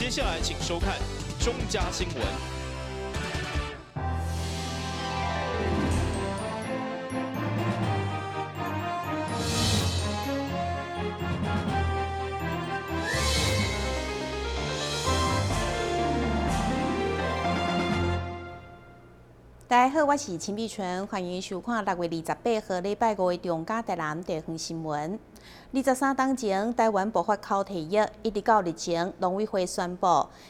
接下来请收看中嘉新闻。大家好，我是陈碧纯，欢迎收看6月28号礼拜5的中嘉台南地方新闻。23天前，台湾爆发口蹄疫，一直到日前，农委会宣布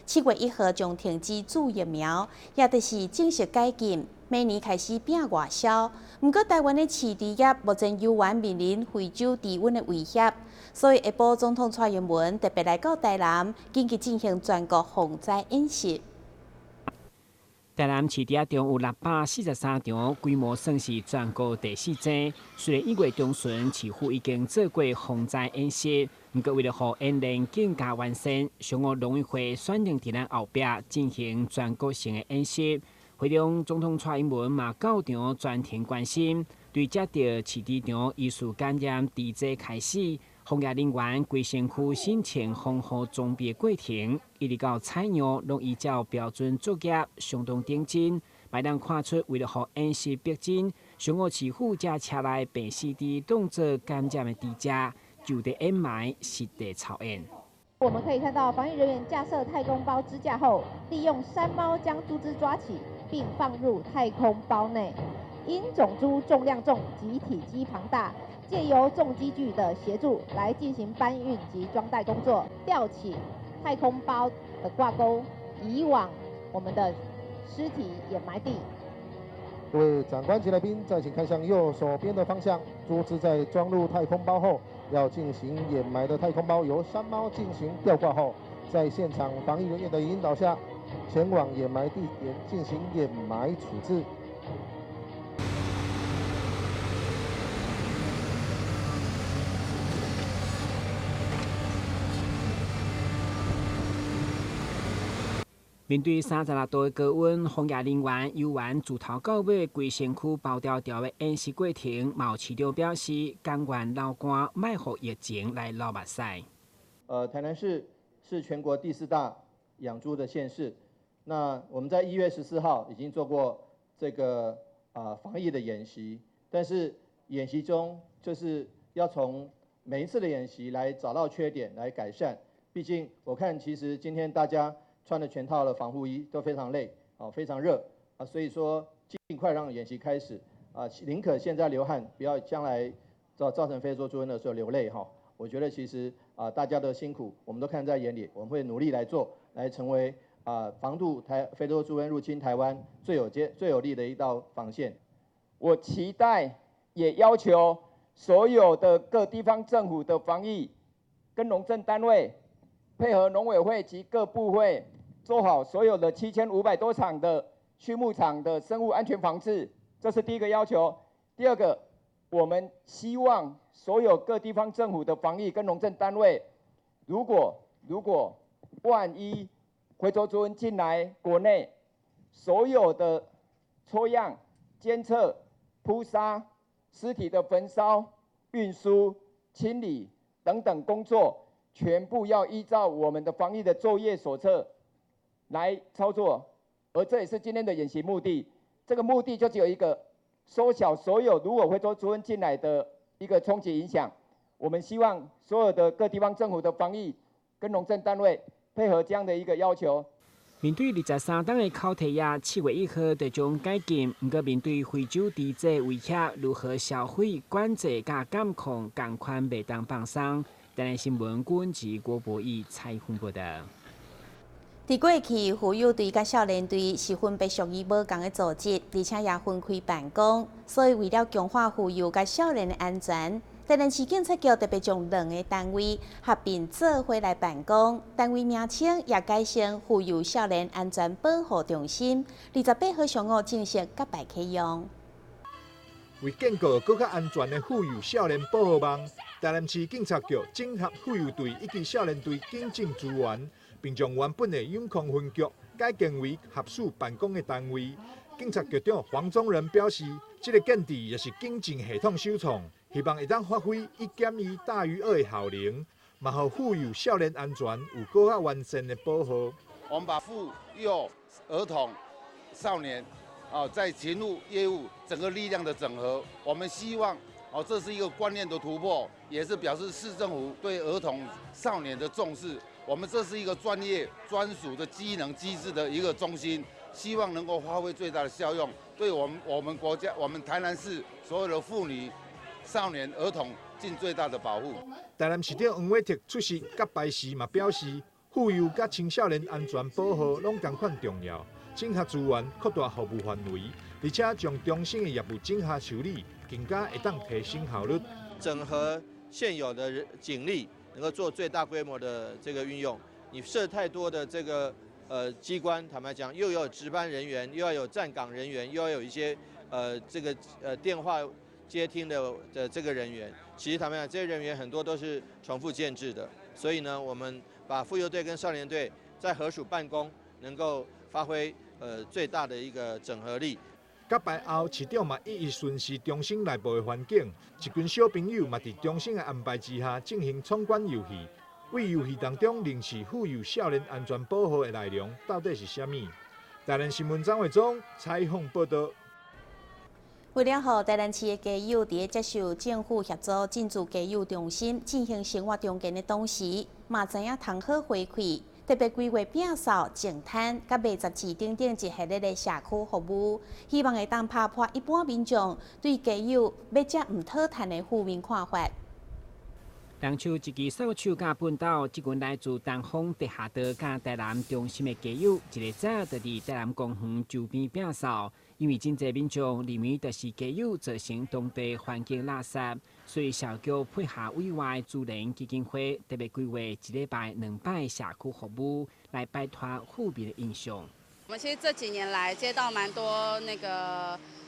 7月1号将停止注疫苗，也就是正式解禁，明年开始拼外销。不过，台湾的饲猪业目前犹原面临非洲猪瘟的威胁，所以下晡总统蔡英文特别来到台南，紧急进行全国防灾演习。台南市地中有643场，规模算是全国第4间。虽然1月中旬市府已经做过防灾演习，不过为了让演练更加完善，上午农委会选定在咱后壁进行全国性的演习。会中总统蔡英文嘛到场专程关心，对接到市地场疑似感染地即开始。防疫人员规身躯身穿防护装备过程，一直到采样，拢依照标准作业，相当顶真。卖当看出，为了让演习逼真，上午市府才车内病死猪当作感染的猪只，就地掩埋，实地操演。我们可以看到，防疫人员架设太空包支架后，利用山猫将猪只抓起，并放入太空包内。因种猪重量重及体积庞大，借由重机具的协助来进行搬运及装袋工作，吊起太空包的挂钩，移往我们的尸体掩埋地。各位长官及来宾，再请看向右手边的方向，猪只在装入太空包后，要进行掩埋的太空包由山猫进行吊挂后，在现场防疫人员的引导下，前往掩埋地点进行掩埋处置。面对36度的高温，防疫人员犹原自头到尾规身躯包条条的演习过程，有市长表示，甘愿流汗，卖互疫情来流目屎。台南市是全国第4大养猪的县市。那我们在1月14号已经做过这个防疫的演习，但是演习中就是要从每一次的演习来找到缺点来改善。毕竟我看其实今天大家穿了全套的防护衣都非常累，非常热所以说尽快让演习开始宁可现在流汗，不要将来造成非洲猪瘟的时候流泪我觉得其实大家的辛苦我们都看在眼里，我们会努力来做，来成为防堵非洲猪瘟入侵台湾最有力的一道防线。我期待也要求所有的各地方政府的防疫跟农政单位配合农委会及各部会，做好所有的7500多场的畜牧场的生物安全防治，这是第一个要求。第二个，我们希望所有各地方政府的防疫跟农政单位，如果万一非洲猪瘟进来国内，所有的抽样、监测、扑杀、尸体的焚烧、运输、清理等等工作，全部要依照我们的防疫的作业手册来操作，而这也是今天的演习目的。这个目的就只有一个，缩小所有如果非洲猪瘟进来的一个冲击影响。我们希望所有的各地方政府的防疫跟农政单位配合这样的一个要求。面对23天的口蹄疫，7月1号就将解禁。不过面对非洲猪瘟威胁，如何消费、管制甲监控，同款袂当放松。台南新闻郭文吉、郭博义采访报道。在过去，妇幼队甲少年队是分别属于无同的组织，而且也分开办公。所以为了强化妇幼甲少年的安全，台南市警察局特别将2个单位合并做伙来办公，单位名称也改成妇幼少年安全保护中心。28号上午正式甲摆启用。为建构更较安全的妇幼少年保护网，台南市警察局整合妇幼队以及少年队警政资源，并将原本的永康分局改建为合署办公的单位。警察局长黄宗仁表示，这个建制也是警政系统首创，希望会当发挥1+1大于2的效能。嘛互妇幼少年安全有更较完善的保护。我们把妇幼儿童、少年，在勤务业务整个力量的整合，我们希望这是一个观念的突破，也是表示市政府对儿童、少年的重视。我们这是一个专业、专属的机能机制的一个中心，希望能够发挥最大的效用，对我们国家、我们台南市所有的妇女、少年、儿童尽最大的保护。台南市长黄伟哲出席甲拜时嘛表示，妇幼甲青少年安全保护拢同款重要，整合资源，扩大服务范围，而且将中心的业务整合处理，更加会当提升效率。整合现有的警力，能够做最大规模的这个运用。你设太多的这个机关，坦白讲，又要有值班人员，又要有站岗人员，又要有一些电话接听的这个人员。其实坦白讲，这些人员很多都是重复建制的，所以呢，我们把妇幼队跟少年队在合署办公，能够发挥最大的一个整合力。甲拜后，市长嘛一一巡视中心内部的环境，一群小朋友嘛伫中心的安排之下进行闯关游戏。为游戏当中认识妇幼少年安全保护的内容到底是啥物？台南新闻张伟忠采访报道。为了让台南市的家友伫接受政府协助进驻家友中心进行生活中间的同时，嘛知影通好回馈，特别规划摒扫、净滩、甲卖杂志等等一系列的社区服务，希望会当打破一般民众对家友要食唔讨赚的负面看法。当初一支扫帚甲本岛，即群来自东方地下道甲台南中心的家友，一个早就伫台南公园周边摒扫，因为真侪民众认为就是家友造成当地环境垃圾，所以小局配合委外助人基金会，特别规划一礼拜2摆社区服务，来摆脱负面的印象。我们其实这几年来接到蛮多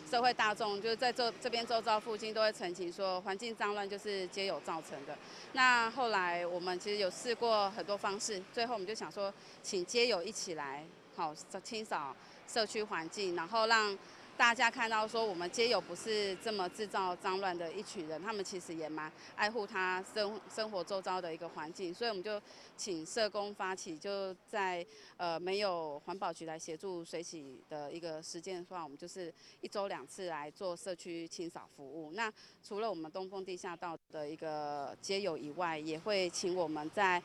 社会大众，就是在这边周遭附近都会澄清说，环境脏乱就是街友造成的。那后来我们其实有试过很多方式，最后我们就想说，请街友一起来，清扫社区环境，然后让大家看到说，我们街友不是这么制造脏乱的一群人，他们其实也蛮爱护他生活周遭的一个环境，所以我们就请社工发起，就在没有环保局来协助水洗的一个时间的话，我们就是1周2次来做社区清扫服务。那除了我们东风地下道的一个街友以外，也会请我们在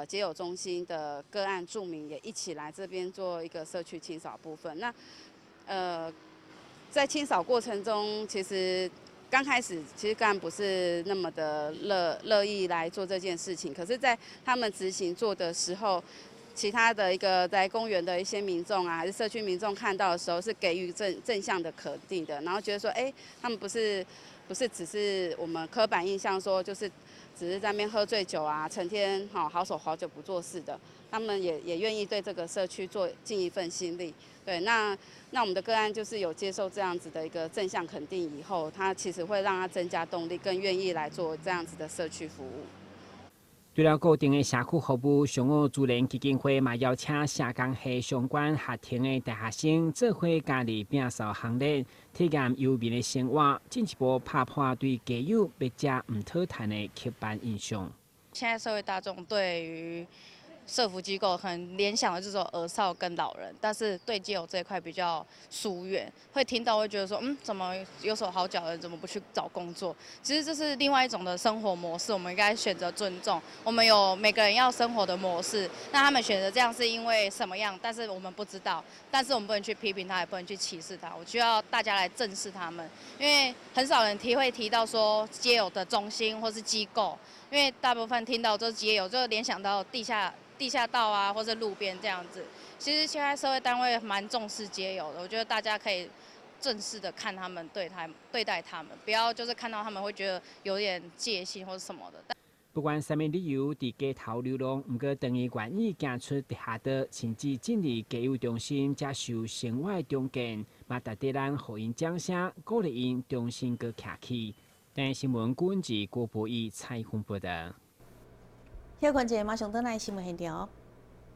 街友中心的个案住民也一起来这边做一个社区清扫部分。那在清扫过程中，其实刚开始个案不是那么的乐意来做这件事情，可是，在他们执行做的时候，其他的一个在公园的一些民众啊，还是社区民众看到的时候，是给予正向的肯定的，然后觉得说，他们不是只是我们刻板印象说就是只是在那边喝醉酒啊，成天好手好脚不做事的，他们也愿意对这个社区尽一份心力。对，那我们的个案就是有接受这样子的一个正向肯定以后，他其实会让他增加动力，更愿意来做这样子的社区服务。除了固定的社区服务，上午助人基金会嘛邀请社工系相关学庭的大学生做伙加入摒扫行列，体验优民的生活，进一步打破对家友要食唔讨赚的刻板印象。现在社会大众对于社福机构很联想的就是说儿少跟老人，但是对街友这一块比较疏远，会听到会觉得说，怎么有手好脚的人怎么不去找工作？其实这是另外一种的生活模式，我们应该选择尊重。我们有每个人要生活的模式，那他们选择这样是因为什么样？但是我们不知道，但是我们不能去批评他，也不能去歧视他。我需要大家来正视他们，因为很少人会提到说街友的中心或是机构，因为大部分听到就是街友就联想到地下道啊，或者路边这样子。其实现在社会单位蛮重视街友的，我觉得大家可以正式的看他们对待他们，不要就是看到他们会觉得有点戒心或者什么的。不管什么理由，伫街头流浪，不过等于愿意行出地下道，甚至进入家友中心接受生活中间，嘛值得咱互因掌声，鼓励因重新搁徛起。但新闻顾问及郭博义采访报道。休困者马上转来新闻现场。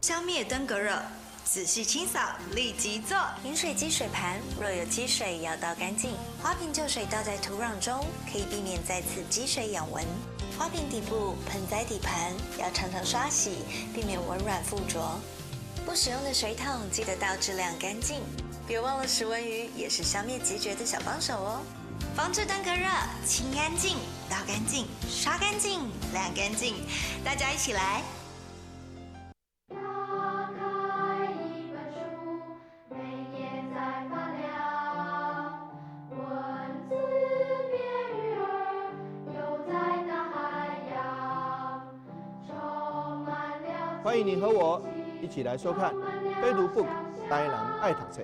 消灭登革热。仔细清扫，立即做。饮水机水盘若有积水，要倒干净。花瓶旧水倒在土壤中，可以避免再次积水养蚊。花瓶底部、盆栽底盘要常常刷洗，避免蚊卵附着。不使用的水桶记得倒质量干净。别忘了食蚊鱼也是消灭孑孓的小帮手哦。防治登革热，清干净、倒干净、刷干净、晾干净，大家一起来。欢迎您和我一起来收看《非读 book》台南爱读册。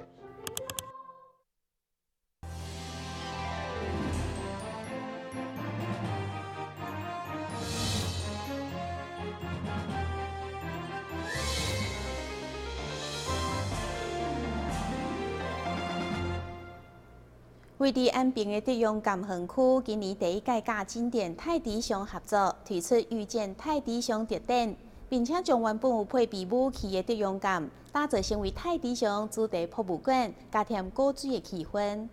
为伫安平的德阳甘园区，今年第一届甲景点泰迪熊合作推出遇见泰迪熊特展，并且将原本有配备武器的德阳甘打造成为泰迪熊主题博物馆，加添古水的气氛。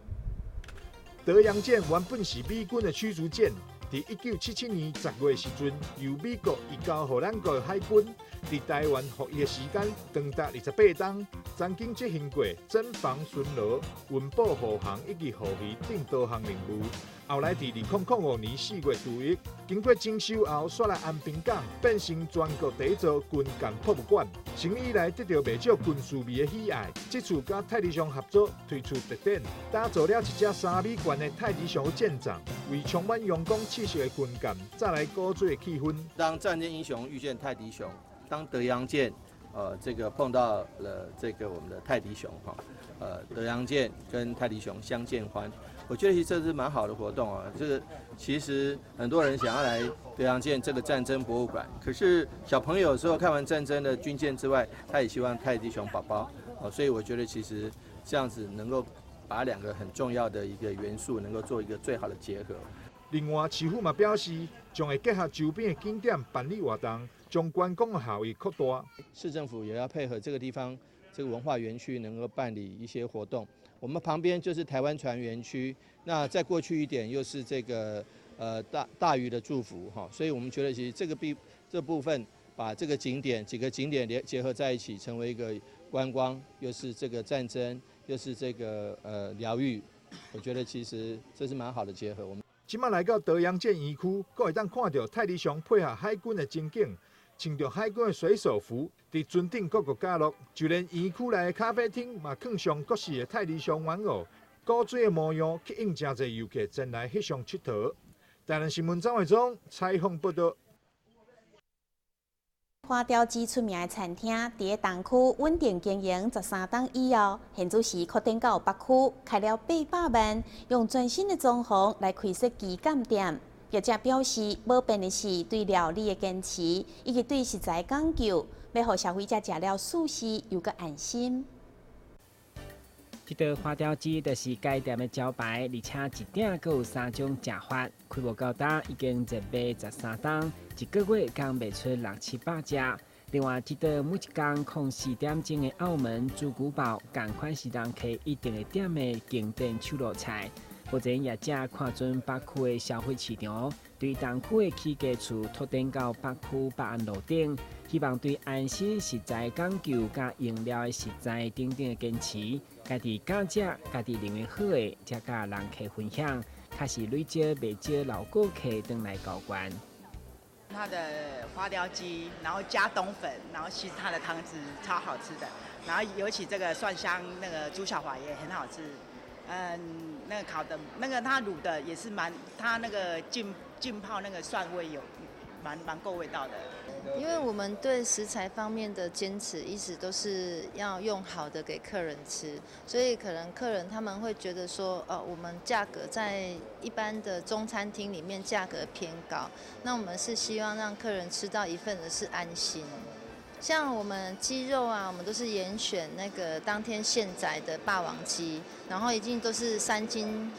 德阳舰原本是美军的驱逐舰，伫1977年10月时阵，由美国移交予咱国海军，伫台湾服役的时间长达28天，曾经执行过侦防巡逻、运补护航以及护鱼等多项任务。后来伫2005年4月除役，经过征收后，刷来安平港，变成全国第一座军舰博物馆。成立以来得到不少军事迷的喜爱。这次甲泰迪熊合作推出特展，打造了一只3米高的泰迪熊舰长，为充满阳光气息的军舰带来古锥的气氛。当战争英雄遇见泰迪熊，当德阳舰这个碰到了这个我们的泰迪熊德阳舰跟泰迪熊相见欢。我觉得其实这是蛮好的活动啊。这个其实很多人想要来德阳舰这个战争博物馆，可是小朋友有时候看完战争的军舰之外，他也希望泰迪熊宝宝所以我觉得其实这样子能够把两个很重要的一个元素能够做一个最好的结合。另外，市府嘛表示，将会结合周边的景点办理活动，将观光的效益扩大。市政府也要配合这个地方这个文化园区，能够办理一些活动。我们旁边就是台湾船园区，那再过去一点又是这个大鱼的祝福所以我们觉得其实这部分把这个几个景点结合在一起，成为一个观光，又是这个战争，又是这个疗愈，我觉得其实这是蛮好的结合。我们今麦来到德阳舰园区，阁会当看到泰迪熊配合海军的情景。穿着海军的水手服，伫船顶各个角落，就连园区内的咖啡厅嘛，放上各式的泰迪熊玩偶，古锥的模样吸引真侪游客前来翕相佚佗。台南新闻张伟忠采访报道。花雕鸡出名的餐厅，伫个东区稳定经营13档以后，现在是扩展到北区，开了800万，用全新的装潢来开设鸡肝店。业者表示，无变的是对料理的坚持，以及对食材讲究，要让消费者食了舒适又个安心。这道花雕鸡就是该店的招牌，而且一鼎阁有3种吃法，开幕到今已经热卖13档，一个月刚卖出600-700只。另外，这道每一天04点钟的澳门猪骨煲，同款是人客一定会点的经典手路菜。目前业者看准北区的消费市场，对东区的起家厝拓展到北区北安路顶，希望对安心食材讲究、甲用料的食材等等的坚持，家己敢食、家己认为好的，才甲人客分享，确实累积不少老顾客回来高官。它的花雕鸡，然后加冬粉，然后其实它的汤汁超好吃的，然后尤其这个蒜香那个猪小华也很好吃。那个烤的，那个它卤的也是它那个浸泡那个蒜味有蛮够味道的。因为我们对食材方面的坚持一直都是要用好的给客人吃，所以可能客人他们会觉得说，我们价格在一般的中餐厅里面价格偏高，那我们是希望让客人吃到一份的是安心。像我们鸡肉啊，我们都是严选那个当天现宰的霸王鸡，然后一定都是3斤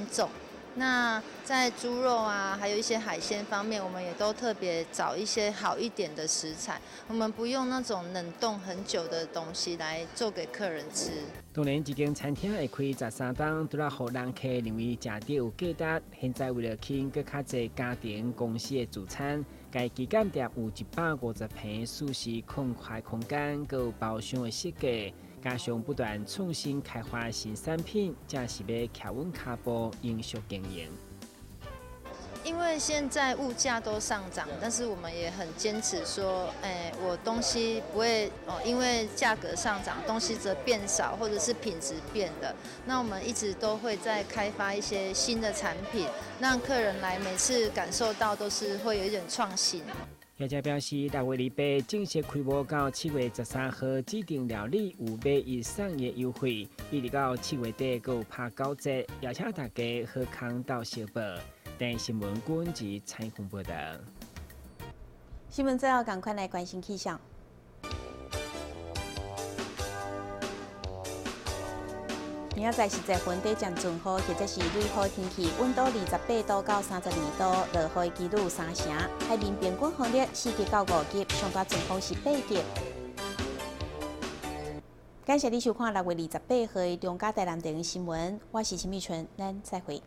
重，那在猪肉啊，还有一些海鲜方面，我们也都特别找一些好一点的食材，我们不用那种冷冻很久的东西来做给客人吃。当然，一间餐厅会开13档，除了让人客认为食得有价值，现在为了吸引更较侪家庭公司的主餐，该旗舰店有150平舒适空快空间，佮有包厢的设计。加上不断创新开发新产品，才是要徛稳脚步，永续经营。因为现在物价都上涨，但是我们也很坚持说，我东西不会因为价格上涨，东西则变少，或者是品质变了。那我们一直都会在开发一些新的产品，让客人来每次感受到都是会有一点创新。业者表示，6月28正式开幕到7月13号，指定料理有买1送1优惠，一直到7月底，还有拍9折，邀请大家好康到小报。等新闻官及采访报道。新闻最后赶快来关心气象。明仔载是在云底渐转好，或者是雷雨天气，温度28度到32度，落雨几率有3成。海面平均风力4级到5级，上大阵风是8级。感谢你收看6月28号的中嘉台南电视新闻，我是陈美纯，咱再会。